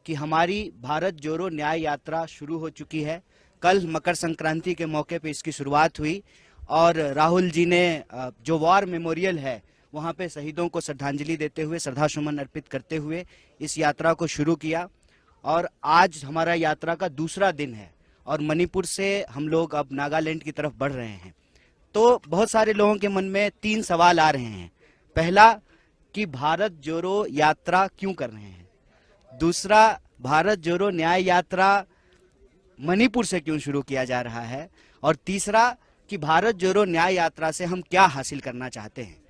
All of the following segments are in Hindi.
कि हमारी भारत जोड़ो न्याय यात्रा शुरू हो चुकी है। कल मकर संक्रांति के मौके पे इसकी शुरुआत हुई और राहुल जी ने जो वॉर मेमोरियल है वहाँ पे शहीदों को श्रद्धांजलि देते हुए, श्रद्धा सुमन अर्पित करते हुए इस यात्रा को शुरू किया। और आज हमारा यात्रा का दूसरा दिन है और मणिपुर से हम लोग अब नागालैंड की तरफ बढ़ रहे हैं। तो बहुत सारे लोगों के मन में 3 सवाल आ रहे हैं। पहला कि भारत जोड़ो यात्रा क्यों कर रहे हैं, दूसरा भारत जोड़ो न्याय यात्रा मणिपुर से क्यों शुरू किया जा रहा है, और तीसरा कि भारत जोड़ो न्याय यात्रा से हम क्या हासिल करना चाहते हैं।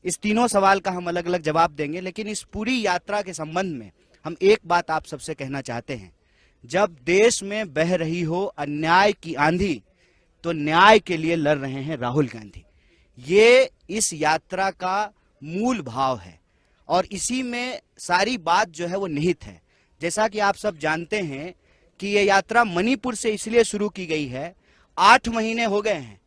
इस तीनों सवाल का हम अलग अलग जवाब देंगे, लेकिन इस पूरी यात्रा के संबंध में हम एक बात आप सबसे कहना चाहते हैं। जब देश में बह रही हो अन्याय की आंधी तो न्याय के लिए लड़ रहे हैं राहुल गांधी। ये इस यात्रा का मूल भाव है और इसी में सारी बात जो है वो निहित है। जैसा कि आप सब जानते हैं कि ये यात्रा मणिपुर से इसलिए शुरू की गई है, 8 महीने हो गए हैं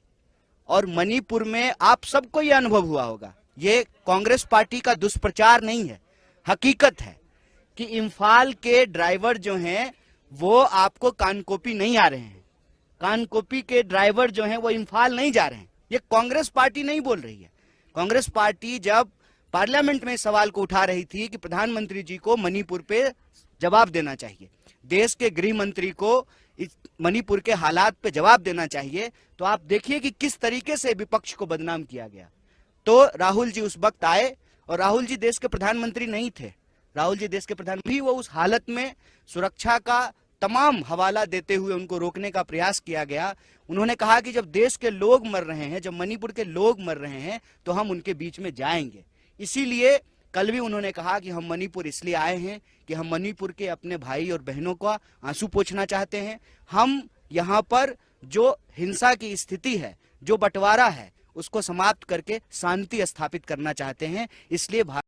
और मणिपुर में आप सबको ये अनुभव हुआ होगा, ये कांग्रेस पार्टी का दुष्प्रचार नहीं है, हकीकत है कि इम्फाल के ड्राइवर जो हैं वो आपको कानकोपी नहीं आ रहे हैं, कानकोपी के ड्राइवर जो हैं वो इम्फाल नहीं जा रहे हैं। ये कांग्रेस पार्टी नहीं बोल रही है। कांग्रेस पार्टी जब पार्लियामेंट में सवाल को उठा रही थी कि प्रधानमंत्री जी को मणिपुर पे जवाब देना चाहिए, देश के गृह मंत्री को इस मणिपुर के हालात पे जवाब देना चाहिए, तो आप देखिए कि किस तरीके से विपक्ष को बदनाम किया गया। तो राहुल जी उस वक्त आए और राहुल जी देश के प्रधानमंत्री नहीं थे, राहुल जी देश के प्रधानमंत्री, वो उस हालत में सुरक्षा का तमाम हवाला देते हुए उनको रोकने का प्रयास किया गया। उन्होंने कहा कि जब देश के लोग मर रहे हैं, जब मणिपुर के लोग मर रहे हैं तो हम उनके बीच में जाएंगे। इसीलिए कल भी उन्होंने कहा कि हम मणिपुर इसलिए आए हैं कि हम मणिपुर के अपने भाई और बहनों का आंसू पोंछना चाहते हैं। हम यहाँ पर जो हिंसा की स्थिति है, जो बंटवारा है, उसको समाप्त करके शांति स्थापित करना चाहते हैं। इसलिए